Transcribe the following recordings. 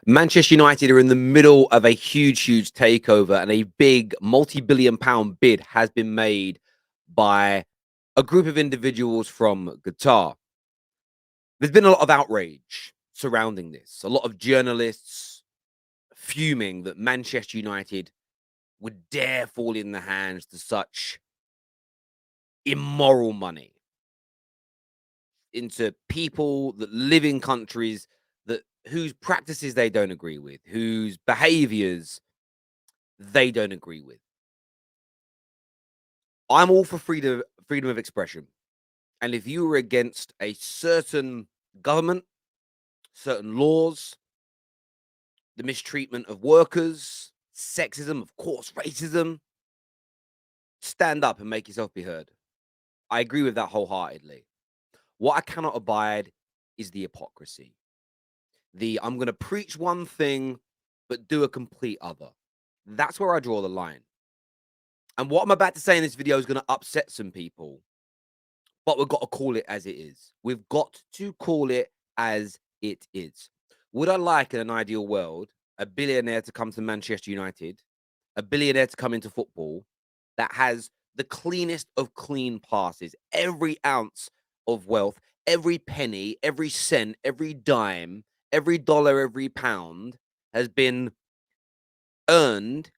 Manchester United are in the middle of a huge takeover, and a big multi-billion-pound bid has been made by a group of individuals from Qatar. There's been a lot of outrage surrounding this. A lot of journalists fuming that Manchester United would dare fall in the hands to such immoral money into people that live in countries that whose practices they don't agree with, whose behaviors they don't agree with. I'm all for freedom of expression. And if you were against a certain government, certain laws, the mistreatment of workers, sexism, of course, racism, stand up and make yourself be heard. I agree with that wholeheartedly. What I cannot abide is the hypocrisy. I'm going to preach one thing, but do a complete other. That's where I draw the line. And what I'm about to say in this video is going to upset some people, but we've got to call it as it is. We've got to call it as it is. Would I like, in an ideal world, a billionaire to come to Manchester United, a billionaire to come into football that has the cleanest of clean passes, every ounce of wealth, every penny, every cent, every dime, every dollar, every pound has been earned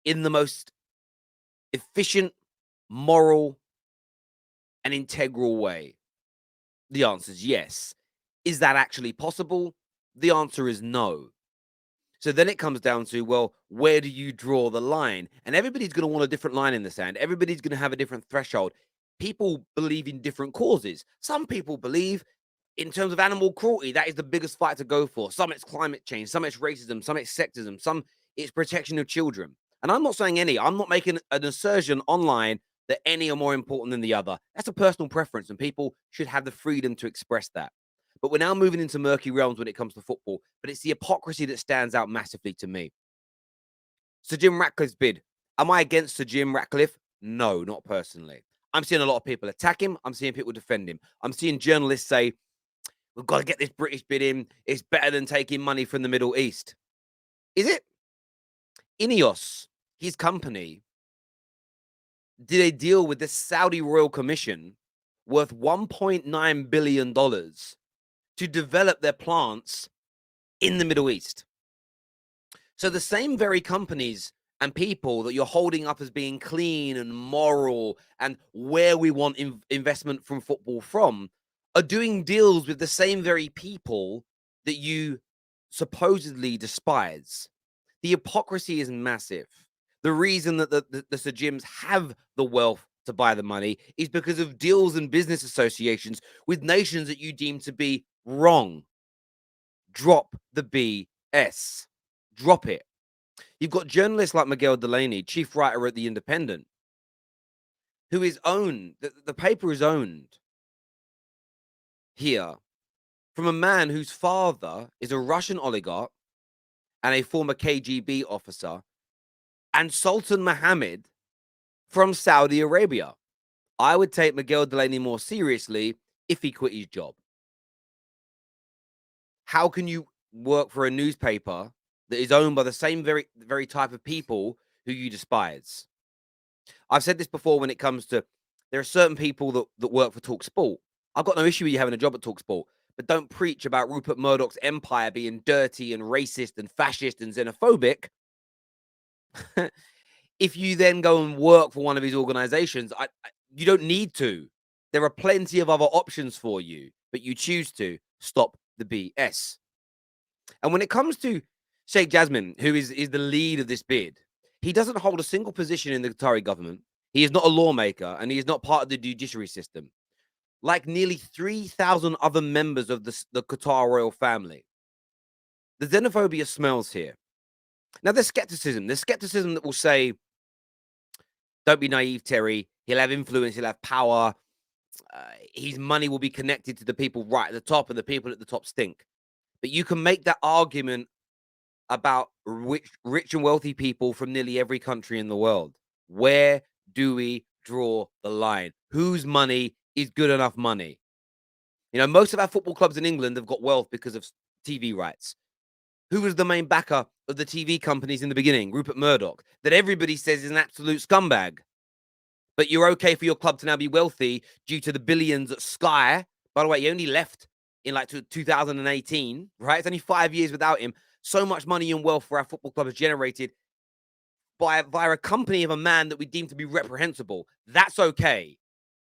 in the most efficient, moral, and integral way? The answer is yes. Is that actually possible? The answer is no. So then it comes down to, well, where do you draw the line? And everybody's going to want a different line in the sand. Everybody's going to have a different threshold. People believe in different causes. Some people believe in terms of animal cruelty, that is the biggest fight to go for. Some it's climate change, some it's racism, some it's sexism, some it's protection of children. And I'm not saying any, I'm not making an assertion online that any are more important than the other. That's a personal preference, and people should have the freedom to express that. But we're now moving into murky realms when it comes to football. But it's the hypocrisy that stands out massively to me. Sir Jim Ratcliffe's bid. Am I against Sir Jim Ratcliffe? No, not personally. I'm seeing a lot of people attack him. I'm seeing people defend him. I'm seeing journalists say, we've got to get this British bid in. It's better than taking money from the Middle East. Is it? Ineos, his company, did a deal with the Saudi Royal Commission worth $1.9 billion to develop their plants in the Middle East. So the same very companies and people that you're holding up as being clean and moral and where we want investment from football from are doing deals with the same very people that you supposedly despise. The hypocrisy is massive. The reason that the Sir Jims have the wealth to buy the money is because of deals and business associations with nations that you deem to be wrong. Drop the BS. Drop it. You've got journalists like Miguel Delaney, chief writer at The Independent, who is owned, the paper is owned here from a man whose father is a Russian oligarch and a former KGB officer, and Sultan Mohammed from Saudi Arabia. I would take Miguel Delaney more seriously if he quit his job. How can you work for a newspaper that is owned by the same very type of people who you despise? I've said this before when it comes to, there are certain people that work for TalkSport. I've got no issue with you having a job at TalkSport, but don't preach about Rupert Murdoch's empire being dirty and racist and fascist and xenophobic. If you then go and work for one of his organizations, you don't need to. There are plenty of other options for you, but you choose to. Stop the BS. And when it comes to Sheikh Jasmine, who is the lead of this bid, he doesn't hold a single position in the Qatari government. He is not a lawmaker, and he is not part of the judiciary system, like nearly 3,000 other members of the Qatar royal family. The xenophobia smells here. Now, there's skepticism. There's skepticism that will say, don't be naive, Terry. He'll have influence. He'll have power. His money will be connected to the people right at the top, and the people at the top stink. But you can make that argument about rich and wealthy people from nearly every country in the world. Where do we draw the line? Whose money is good enough money? You know, most of our football clubs in England have got wealth because of TV rights. Who was the main backer of the TV companies in the beginning? Rupert Murdoch, that everybody says is an absolute scumbag. But you're okay for your club to now be wealthy due to the billions at Sky. By the way, he only left in like 2018, right? It's only 5 years without him. So much money and wealth for our football club is generated via a company of a man that we deem to be reprehensible. That's okay.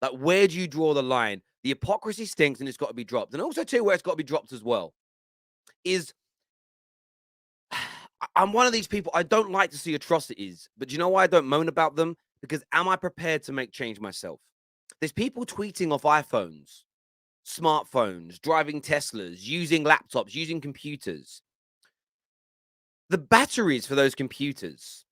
Like, where do you draw the line? The hypocrisy stinks and it's got to be dropped. And also, too, where it's got to be dropped as well is I'm one of these people, I don't like to see atrocities, but do you know why I don't moan about them? Because am I prepared to make change myself? There's people tweeting off iPhones, smartphones, driving Teslas, using laptops, using computers. The batteries for those computers,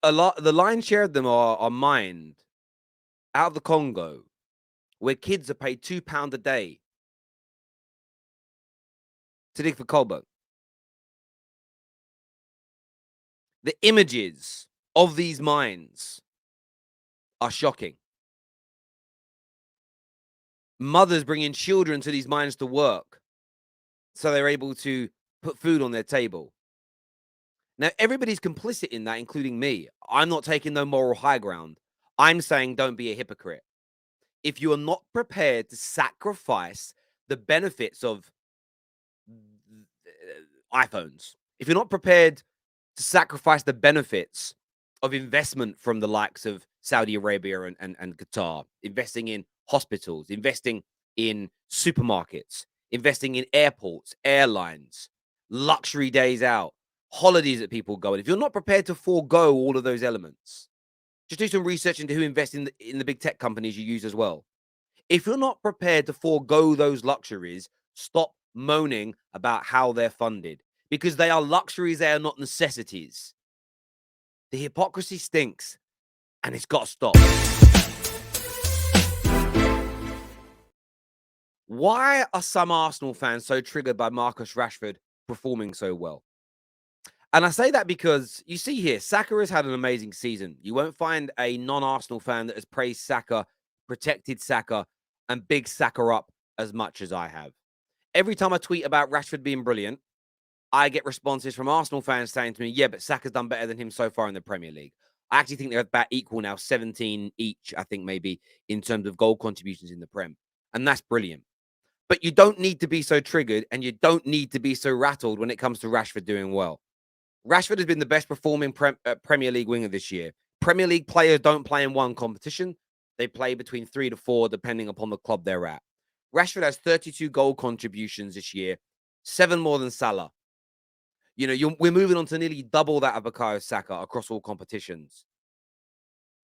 the lion's share of them are mined out of the Congo, where kids are paid £2 a day to dig for cobalt. The images of these mines are shocking. Mothers bringing children to these mines to work so they're able to put food on their table. Now, everybody's complicit in that, including me. I'm not taking no moral high ground. I'm saying don't be a hypocrite. If you are not prepared to sacrifice the benefits of iPhones, if you're not prepared to sacrifice the benefits of investment from the likes of Saudi Arabia and Qatar, investing in hospitals, investing in supermarkets, investing in airports, airlines, luxury days out, holidays that people go on. If you're not prepared to forego all of those elements, just do some research into who invests in the big tech companies you use as well. If you're not prepared to forego those luxuries, stop moaning about how they're funded, because they are luxuries, they are not necessities. The hypocrisy stinks, and it's got to stop. Why are some Arsenal fans so triggered by Marcus Rashford performing so well? And I say that because you see here, Saka has had an amazing season. You won't find a non-Arsenal fan that has praised Saka, protected Saka, and big Saka up as much as I have. Every time I tweet about Rashford being brilliant, I get responses from Arsenal fans saying to me, yeah, but Saka's done better than him so far in the Premier League. I actually think they're about equal now, 17 each, I think maybe, in terms of goal contributions in the Prem. And that's brilliant. But you don't need to be so triggered and you don't need to be so rattled when it comes to Rashford doing well. Rashford has been the best performing Premier League winger this year. Premier League players don't play in one competition. They play between 3 to 4, depending upon the club they're at. Rashford has 32 goal contributions this year, 7 more than Salah. You know, we're moving on to nearly double that of Bukayo Saka across all competitions.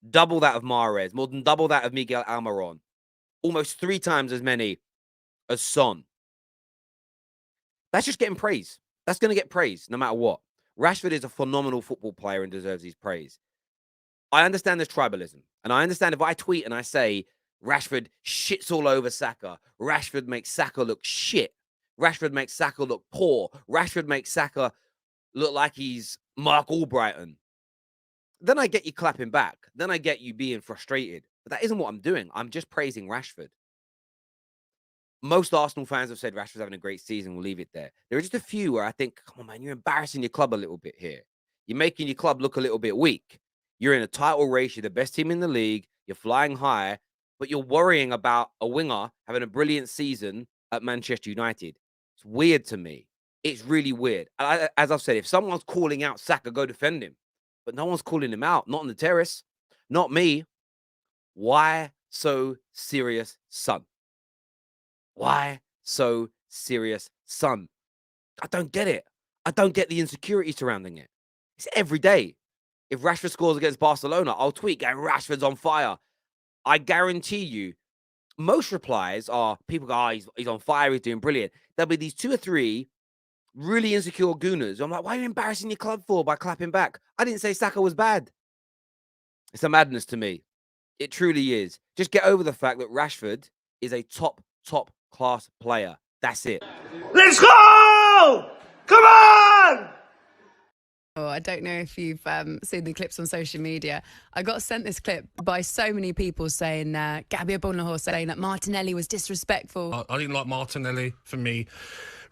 Double that of Mahrez, more than double that of Miguel Almiron. Almost 3 times as many as Son. That's just getting praise. That's going to get praise no matter what. Rashford is a phenomenal football player and deserves his praise. I understand there's tribalism. And I understand if I tweet and I say Rashford shits all over Saka, Rashford makes Saka look shit, Rashford makes Saka look poor, Rashford makes Saka look like he's Mark Albrighton, then I get you clapping back. Then I get you being frustrated. But that isn't what I'm doing. I'm just praising Rashford. Most Arsenal fans have said Rashford's having a great season. We'll leave it there. There are just a few where I think, come on, man, you're embarrassing your club a little bit here. You're making your club look a little bit weak. You're in a title race. You're the best team in the league. You're flying high, but you're worrying about a winger having a brilliant season at Manchester United. It's weird to me. It's really weird. As I've said, if someone's calling out Saka, go defend him. But no one's calling him out. Not on the terrace. Not me. Why so serious, son? Why so serious, son? I don't get it. I don't get the insecurity surrounding it. It's every day. If Rashford scores against Barcelona, I'll tweet, going, Rashford's on fire. I guarantee you, most replies are people go, oh, he's on fire, he's doing brilliant. There'll be these 2 or 3 really insecure gooners. I'm like, why are you embarrassing your club for by clapping back? I didn't say Saka was bad. It's a madness to me. It truly is. Just get over the fact that Rashford is a top class player. That's it. Let's go! Come on! Oh, I don't know if you've seen the clips on social media. I got sent this clip by so many people saying Gabby Bonlahor saying that Martinelli was disrespectful. I didn't like Martinelli, for me,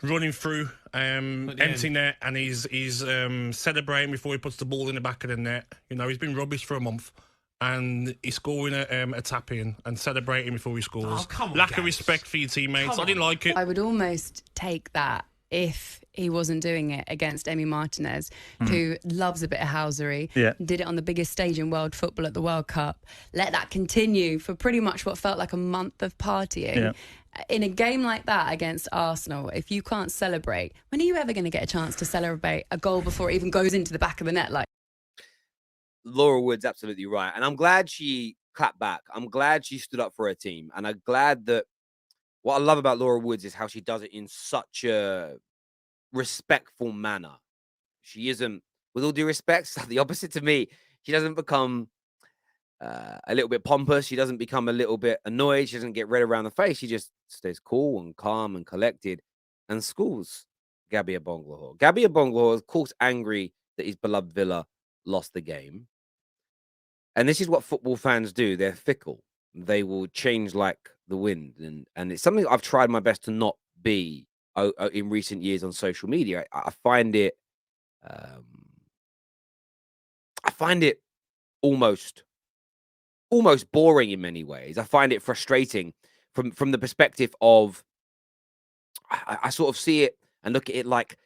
running through empty net, and he's celebrating before he puts the ball in the back of the net. You know, he's been rubbish for a month, and he's scoring a tap in and celebrating before he scores. Oh, come on, Lack Gabs. of respect for your teammates. I didn't like it. I would almost take that if he wasn't doing it against Emi Martinez, who loves a bit of housery, did it on the biggest stage in world football at the World Cup. Let that continue for pretty much what felt like a month of partying. Yeah. In a game like that against Arsenal, if you can't celebrate, when are you ever going to get a chance to celebrate a goal before it even goes into the back of the net? Like, Laura Wood's absolutely right. And I'm glad she clapped back. I'm glad she stood up for her team. And I'm glad that what I love about Laura Woods is how she does it in such a respectful manner. She isn't, with all due respect, the opposite to me. She doesn't become a little bit pompous. She doesn't become a little bit annoyed. She doesn't get red around the face. She just stays cool and calm and collected and schools Gabby Bonlahor. Gabby Bonlahor, of course, angry that his beloved Villa lost the game. And this is what football fans do. They're fickle. They will change like the wind. And it's something I've tried my best to not be in recent years on social media. I find it almost boring in many ways. I find it frustrating from the perspective of I sort of see it and look at it like,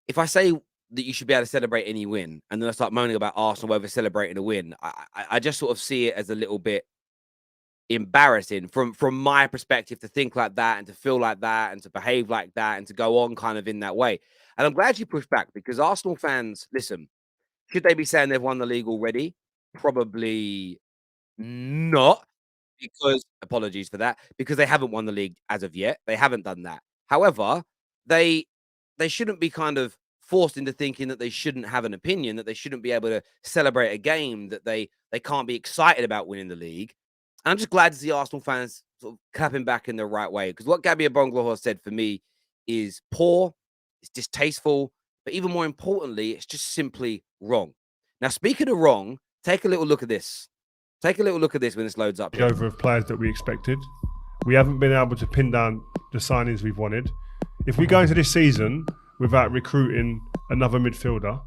if I say that you should be able to celebrate any win, and then I start moaning about Arsenal over celebrating a win, I just sort of see it as a little bit embarrassing from my perspective to think like that and to feel like that and to behave like that and to go on kind of in that way. And I'm glad you pushed back, because Arsenal fans, listen, should they be saying they've won the league already? Probably not, because apologies for that, because they haven't won the league as of yet. They haven't done that. However, they shouldn't be kind of forced into thinking that they shouldn't have an opinion, that they shouldn't be able to celebrate a game, that they can't be excited about winning the league. And I'm just glad to see Arsenal fans sort of clapping back in the right way, because what Gabby Bonlahor said for me is poor, it's distasteful, but even more importantly, it's just simply wrong. Now, speaking of wrong, take a little look at this. Take a little look at this when this loads up. Over of players that we expected. We haven't been able to pin down the signings we've wanted. If we go into this season without recruiting another midfielder, well,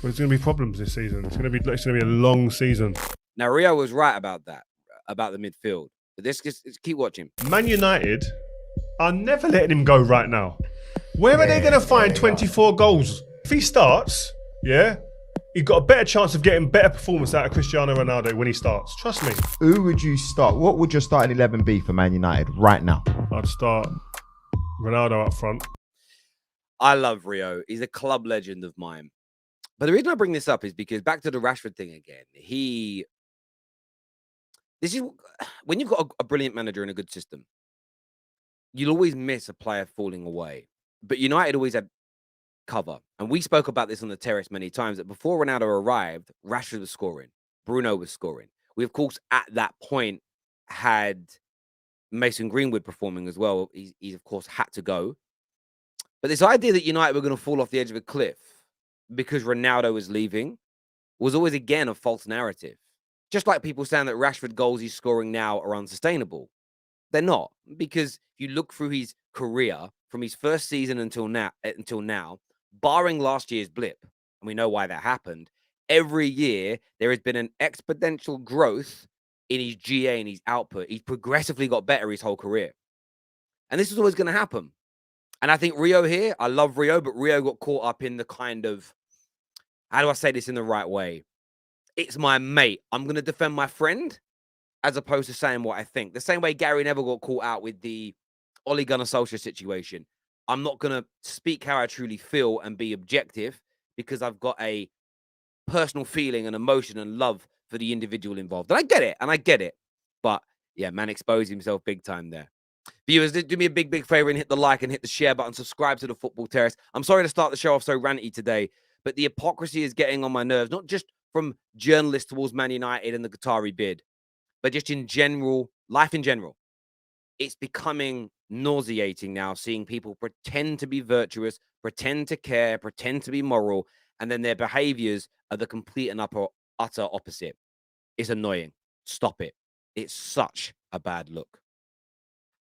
there's going to be problems this season. It's going to be a long season. Now, Rio was right about that, about the midfield. But just keep watching. Man United are never letting him go right now. Where are they going to find 24 goals? If he starts, he's got a better chance of getting better performance out of Cristiano Ronaldo when he starts. Trust me. Who would you start? What would your starting 11 be for Man United right now? I'd start Ronaldo up front. I love Rio. He's a club legend of mine. But the reason I bring this up is because, back to the Rashford thing again, this is when you've got a brilliant manager and a good system, you'll always miss a player falling away. But United always had cover. And we spoke about this on the Terrace many times, that before Ronaldo arrived, Rashford was scoring. Bruno was scoring. We, of course, at that point had Mason Greenwood performing as well. He's of course, had to go. But this idea that United were going to fall off the edge of a cliff because Ronaldo was leaving was always, again, a false narrative. Just like people saying that Rashford goals he's scoring now are unsustainable. They're not, because if you look through his career from his first season until now, barring last year's blip, and we know why that happened, every year there has been an exponential growth in his GA and his output. He's progressively got better his whole career. And this is always going to happen. And I think Rio here, I love Rio, but Rio got caught up in the kind of, how do I say this in the right way? It's my mate. I'm going to defend my friend, as opposed to saying what I think. The same way Gary Neville got caught out with the Ole Gunnar Solskjaer situation. I'm not going to speak how I truly feel and be objective, because I've got a personal feeling and emotion and love for the individual involved. And I get it. But yeah, man exposed himself big time there. Viewers, do me a big favor and hit the like and hit the share button. Subscribe to the Football Terrace. I'm sorry to start the show off so ranty today, but the hypocrisy is getting on my nerves, not just from journalists towards Man United and the Qatari bid, but just in general, life in general. It's becoming nauseating now, seeing people pretend to be virtuous, pretend to care, pretend to be moral, and then their behaviors are the complete and utter opposite. It's annoying. Stop it. It's such a bad look.